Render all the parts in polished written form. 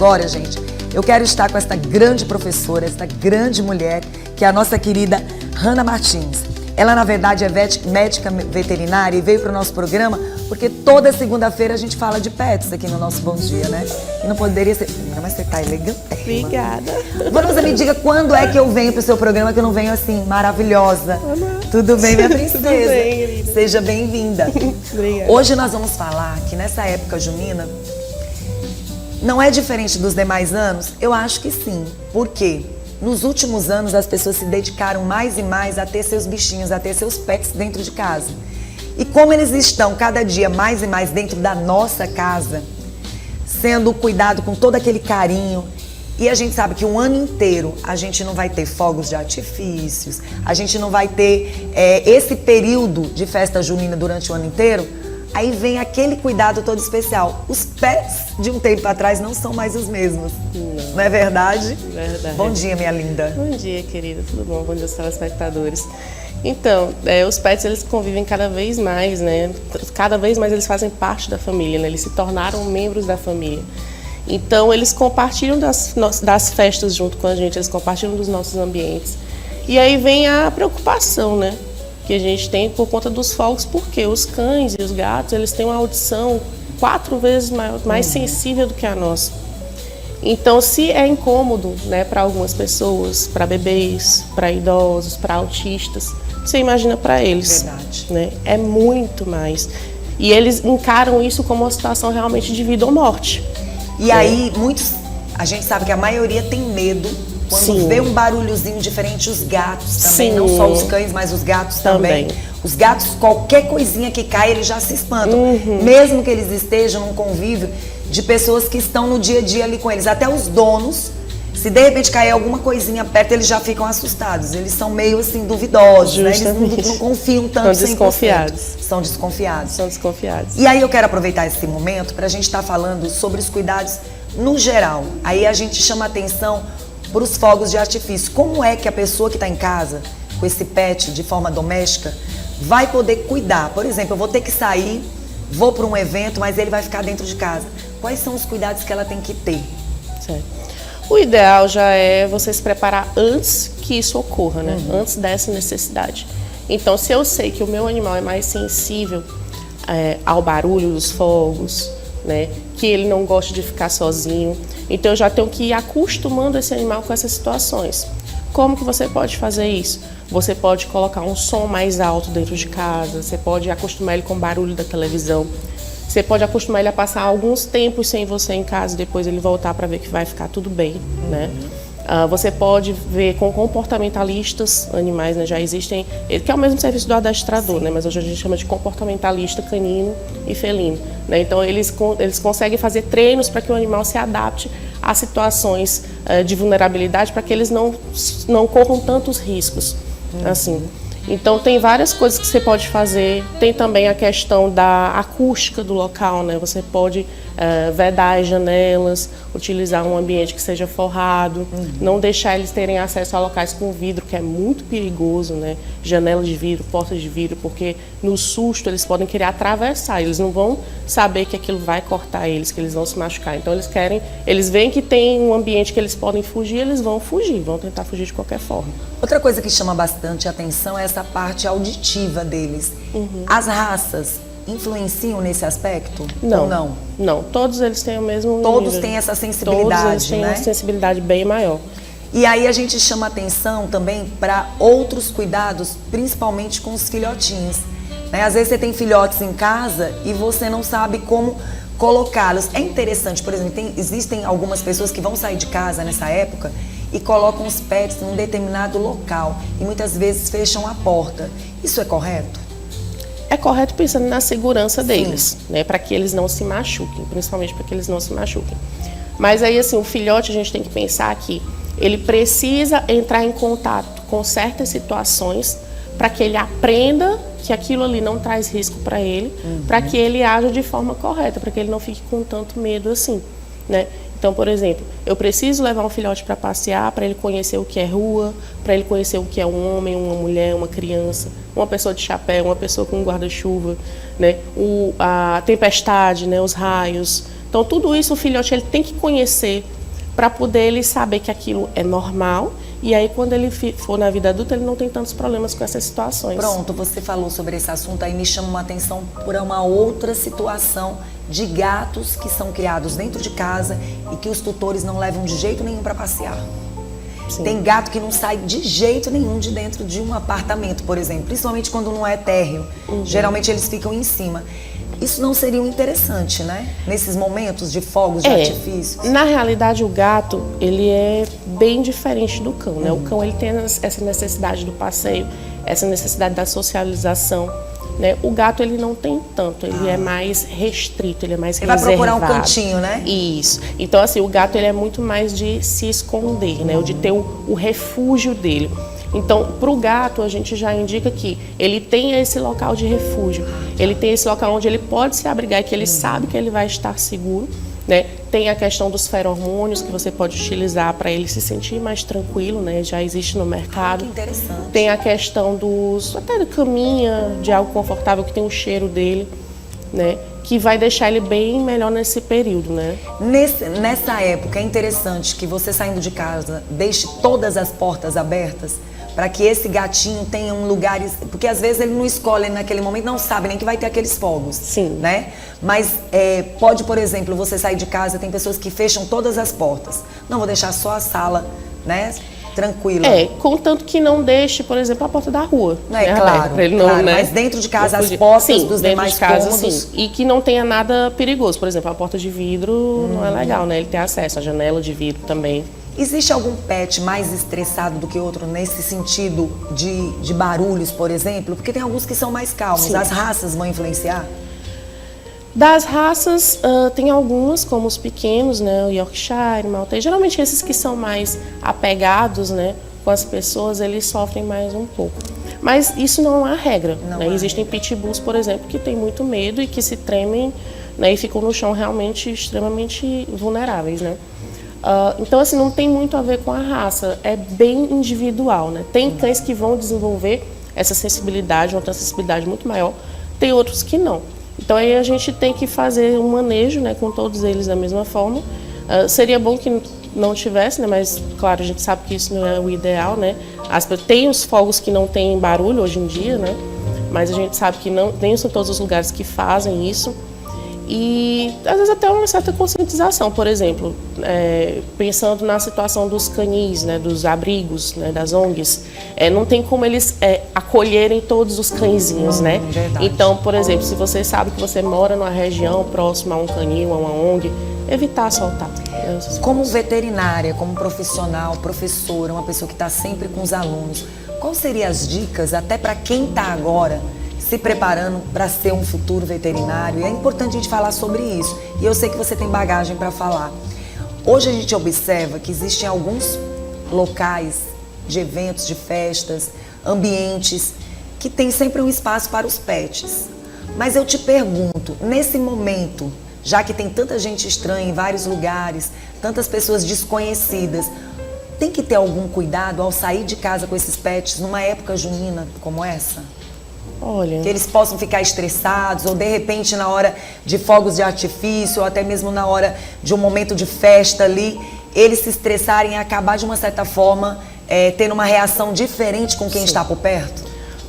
agora, gente, eu quero estar com esta grande professora, esta grande mulher, que é a nossa querida Hanna Martins. Ela, na verdade, é médica veterinária e veio para o nosso programa porque toda segunda-feira a gente fala de pets aqui no nosso Bom Dia, né? E não poderia ser... Mas você tá elegante. Obrigada. Vanusa, me diga quando é que eu venho pro seu programa, que eu não venho assim, maravilhosa. Tudo bem, minha princesa? Tudo bem, querida. Seja bem-vinda. Obrigada. Hoje nós vamos falar que nessa época junina, não é diferente dos demais anos? Eu acho que sim. Por quê? Nos últimos anos, as pessoas se dedicaram mais e mais a ter seus bichinhos, a ter seus pets dentro de casa. E como eles estão cada dia mais e mais dentro da nossa casa, sendo cuidado com todo aquele carinho, e a gente sabe que um ano inteiro a gente não vai ter fogos de artifícios, a gente não vai ter esse período de festa junina durante o ano inteiro, aí vem aquele cuidado todo especial. Os pets de um tempo atrás não são mais os mesmos. Não é verdade? Verdade. Bom dia, minha linda. Bom dia, querida. Tudo bom? Bom dia aos telespectadores. Então, os pets, eles convivem cada vez mais, né? Cada vez mais eles fazem parte da família, né? Eles se tornaram membros da família. Então, eles compartilham das festas junto com a gente, eles compartilham dos nossos ambientes. E aí vem a preocupação, né? Que a gente tem por conta dos fogos, porque os cães e os gatos, eles têm uma audição 4 vezes mais sensível do que a nossa. Então, se é incômodo, né, para algumas pessoas, para bebês, para idosos, para autistas, você imagina para eles. Verdade. Né? É muito mais. E eles encaram isso como uma situação realmente de vida ou morte. E aí, a gente sabe que a maioria tem medo quando Sim. vê um barulhozinho diferente. Os gatos também, Sim. não só os cães, mas os gatos também. Os gatos, qualquer coisinha que cai, eles já se espantam. Mesmo que eles estejam num convívio de pessoas que estão no dia a dia ali com eles. Até os donos, se de repente cair alguma coisinha perto, eles já ficam assustados. Eles são meio assim duvidosos, né? Eles não confiam tanto. São desconfiados. São desconfiados. São desconfiados. E aí eu quero aproveitar esse momento para a gente estar falando sobre os cuidados no geral. Aí a gente chama atenção para os fogos de artifício. Como é que a pessoa que está em casa com esse pet de forma doméstica vai poder cuidar? Por exemplo, eu vou ter que sair, vou para um evento, mas ele vai ficar dentro de casa. Quais são os cuidados que ela tem que ter? Certo. O ideal já é você se preparar antes que isso ocorra, né? Antes dessa necessidade. Então, se eu sei que o meu animal é mais sensível ao barulho dos fogos, né? Que ele não gosta de ficar sozinho, então eu já tenho que ir acostumando esse animal com essas situações. Como que você pode fazer isso? Você pode colocar um som mais alto dentro de casa, você pode acostumar ele com o barulho da televisão, você pode acostumar ele a passar alguns tempos sem você em casa e depois ele voltar para ver que vai ficar tudo bem, né? Você pode ver com comportamentalistas animais, né? Já existem, que é o mesmo serviço do adestrador, né? Mas hoje a gente chama de comportamentalista canino e felino, né? Então eles conseguem fazer treinos para que o animal se adapte a situações de vulnerabilidade, para que eles não corram tantos riscos, assim. Então tem várias coisas que você pode fazer. Tem também a questão da acústica do local, né? Você pode vedar as janelas, utilizar um ambiente que seja forrado, não deixar eles terem acesso a locais com vidro, que é muito perigoso, né? Janelas de vidro, portas de vidro, porque no susto eles podem querer atravessar, eles não vão saber que aquilo vai cortar eles, que eles vão se machucar. Então eles veem que tem um ambiente que eles podem fugir, eles vão fugir, vão tentar fugir de qualquer forma. Outra coisa que chama bastante atenção é essa parte auditiva deles. As raças influenciam nesse aspecto? Não, ou não? Não, todos eles têm o mesmo Todos nível. têm essa sensibilidade, todos eles têm né? uma sensibilidade bem maior. E aí a gente chama atenção também para outros cuidados, principalmente com os filhotinhos, né? Às vezes você tem filhotes em casa e você não sabe como colocá-los. É interessante, por exemplo, existem algumas pessoas que vão sair de casa nessa época e colocam os pets num determinado local e muitas vezes fecham a porta. Isso é correto? É correto pensando na segurança deles, né? Para que eles não se machuquem, principalmente para que eles não se machuquem. Mas aí, assim, o filhote, a gente tem que pensar que ele precisa entrar em contato com certas situações para que ele aprenda que aquilo ali não traz risco para ele, para que ele haja de forma correta, para que ele não fique com tanto medo assim, né? Então, por exemplo, eu preciso levar um filhote para passear, para ele conhecer o que é rua, para ele conhecer o que é um homem, uma mulher, uma criança, uma pessoa de chapéu, uma pessoa com um guarda-chuva, né? A tempestade, né? Os raios, Então, tudo isso o filhote ele tem que conhecer para poder ele saber que aquilo é normal. E aí, quando ele for na vida adulta, ele não tem tantos problemas com essas situações. Pronto, você falou sobre esse assunto, aí me chama uma atenção por uma outra situação de gatos que são criados dentro de casa e que os tutores não levam de jeito nenhum para passear. Sim. Tem gato que não sai de jeito nenhum de dentro de um apartamento, por exemplo, principalmente quando não é térreo. Geralmente eles ficam em cima. Isso não seria interessante, né? Nesses momentos de fogos de artifícios. Na realidade, o gato, ele é bem diferente do cão, né? O cão, ele tem essa necessidade do passeio, essa necessidade da socialização, né? O gato, ele não tem tanto, ele é mais restrito, ele é mais reservado. Vai procurar um cantinho, né? Isso. Então, assim, o gato, ele é muito mais de se esconder, né? De ter o refúgio dele. Então, para o gato, a gente já indica que ele tem esse local de refúgio, ele tem esse local onde ele pode se abrigar, que ele sabe que ele vai estar seguro, né? Tem a questão dos feromônios que você pode utilizar para ele se sentir mais tranquilo, né? Já existe no mercado. Que interessante. Tem a questão até da caminha, de algo confortável que tem o cheiro dele, né? Que vai deixar ele bem melhor nesse período, né? Nessa época, é interessante que você saindo de casa deixe todas as portas abertas para que esse gatinho tenha um lugar... Porque às vezes ele não escolhe naquele momento, não sabe nem que vai ter aqueles fogos. Sim. Né? Mas pode, por exemplo, você sair de casa, tem pessoas que fecham todas as portas. Não, vou deixar só a sala, né? Tranquila. Contanto que não deixe, por exemplo, a porta da rua. É claro, pra ele não, claro, né? Mas dentro de casa, as portas dos demais cômodos... Sim. E que não tenha nada perigoso. Por exemplo, a porta de vidro não é legal, né? Ele ter acesso, a janela de vidro também. Existe algum pet mais estressado do que outro nesse sentido de barulhos, por exemplo? Porque tem alguns que são mais calmos. Sim. As raças vão influenciar? Das raças, tem algumas, como os pequenos, né? O Yorkshire, Maltese. Geralmente esses que são mais apegados, né, com as pessoas, eles sofrem mais um pouco. Mas isso não é a regra, né? Existem pitbulls, por exemplo, que têm muito medo e que se tremem, né, e ficam no chão realmente extremamente vulneráveis, né? Então, assim, não tem muito a ver com a raça, é bem individual, né? Tem cães que vão desenvolver essa sensibilidade, uma sensibilidade muito maior, tem outros que não. Então, aí a gente tem que fazer um manejo, né, com todos eles da mesma forma. Seria bom que não tivesse, né, mas, claro, a gente sabe que isso não é o ideal, né? Tem os fogos que não tem barulho hoje em dia, né? Mas a gente sabe que nem são todos os lugares que fazem isso. E, às vezes, até uma certa conscientização, por exemplo, pensando na situação dos canis, né, dos abrigos, né, das ONGs, não tem como eles acolherem todos os cãezinhos, né? Verdade. Então, por exemplo, se você sabe que você mora numa região próxima a um canil, a uma ONG, evitar soltar. Como veterinária, como profissional, professora, uma pessoa que está sempre com os alunos, quais seriam as dicas, até para quem está agora se preparando para ser um futuro veterinário? E é importante a gente falar sobre isso. E eu sei que você tem bagagem para falar. Hoje a gente observa que existem alguns locais de eventos, de festas, ambientes, que tem sempre um espaço para os pets. Mas eu te pergunto, nesse momento, já que tem tanta gente estranha em vários lugares, tantas pessoas desconhecidas, tem que ter algum cuidado ao sair de casa com esses pets numa época junina como essa? Olha, Que eles possam ficar estressados, ou de repente na hora de fogos de artifício, ou até mesmo na hora de um momento de festa ali, eles se estressarem e acabar de uma certa forma tendo uma reação diferente com quem está por perto?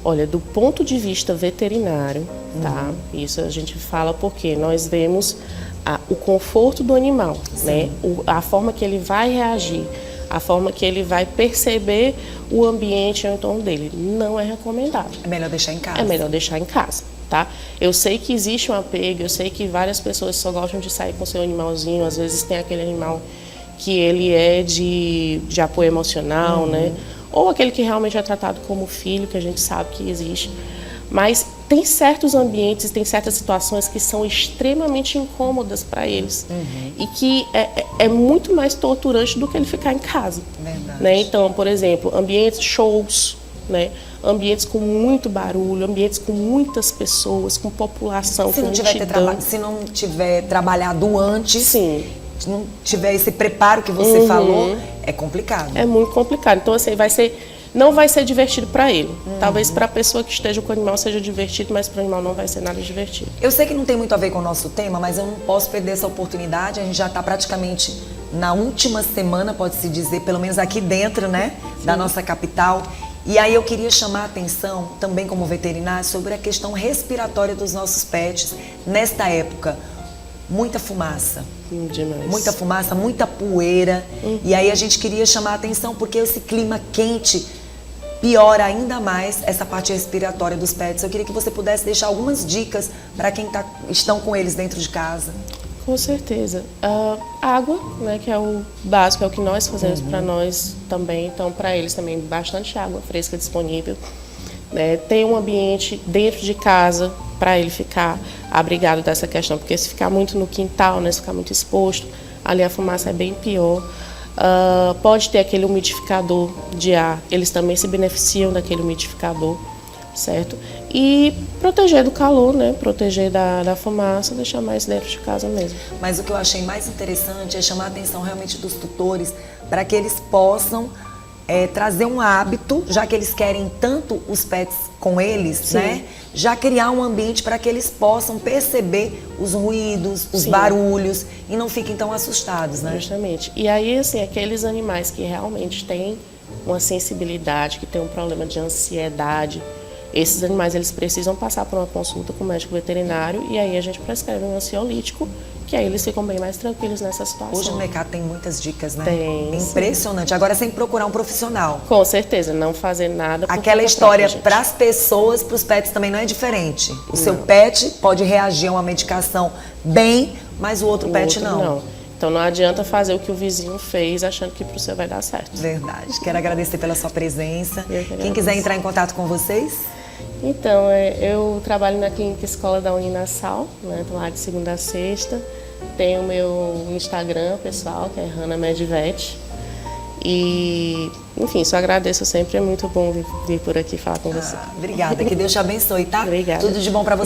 Olha, do ponto de vista veterinário, tá? Isso a gente fala porque nós vemos o conforto do animal, né? A forma que ele vai reagir, a forma que ele vai perceber o ambiente ao entorno dele. Não é recomendado. É melhor deixar em casa. É melhor deixar em casa, tá? Eu sei que existe um apego, eu sei que várias pessoas só gostam de sair com seu animalzinho, às vezes tem aquele animal que ele é de apoio emocional, né? Ou aquele que realmente é tratado como filho, que a gente sabe que existe. Mas tem certos ambientes, tem certas situações que são extremamente incômodas para eles. E que é muito mais torturante do que ele ficar em casa. Verdade. Né? Então, por exemplo, ambientes, shows, né? Ambientes com muito barulho, ambientes com muitas pessoas, com população, Se com não, se não tiver trabalhado antes, Sim. se não tiver esse preparo que você falou, é complicado. É muito complicado. Então, assim, vai ser não vai ser divertido para ele. Talvez para a pessoa que esteja com o animal seja divertido, mas para o animal não vai ser nada divertido. Eu sei que não tem muito a ver com o nosso tema, mas eu não posso perder essa oportunidade. A gente já está praticamente na última semana, pode-se dizer, pelo menos aqui dentro, né, da nossa capital. E aí eu queria chamar a atenção, também como veterinário, sobre a questão respiratória dos nossos pets nesta época. Muita fumaça. Demais. Muita fumaça, muita poeira. E aí a gente queria chamar a atenção porque esse clima quente piora ainda mais essa parte respiratória dos pets. Eu queria que você pudesse deixar algumas dicas para quem estão com eles dentro de casa. Com certeza. Água, né, que é o básico, é o que nós fazemos para nós também. Então, para eles também, bastante água fresca disponível. Ter um ambiente dentro de casa para ele ficar abrigado dessa questão, porque se ficar muito no quintal, né, se ficar muito exposto, ali a fumaça é bem pior. Pode ter aquele umidificador de ar, eles também se beneficiam daquele umidificador, certo? E proteger do calor, né, proteger da fumaça, deixar mais dentro de casa mesmo. Mas o que eu achei mais interessante é chamar a atenção realmente dos tutores para que eles possam trazer um hábito, já que eles querem tanto os pets com eles, né? Já criar um ambiente para que eles possam perceber os ruídos, os barulhos e não fiquem tão assustados, né? Justamente. E aí, assim, aqueles animais que realmente têm uma sensibilidade, que têm um problema de ansiedade, esses animais eles precisam passar por uma consulta com o médico veterinário e aí a gente prescreve um ansiolítico, que aí eles ficam bem mais tranquilos nessa situação. Hoje no mercado tem muitas dicas, né? Tem. Impressionante. Agora sem procurar um profissional. Com certeza, não fazer nada. Aquela história para as pessoas, para os pets também não é diferente. O seu pet pode reagir a uma medicação bem, mas o outro pet não. Então não adianta fazer o que o vizinho fez achando que para o seu vai dar certo. Verdade. Quero agradecer pela sua presença. Quem quiser entrar em contato com vocês? Então, eu trabalho na Clínica Escola da Uninasal, né? Tô lá de segunda a sexta. Tenho o meu Instagram pessoal, que é Hannah Medvet. E, enfim, só agradeço sempre. É muito bom vir por aqui falar com você. Obrigada. Que Deus te abençoe, tá? Obrigada. Tudo de bom para você.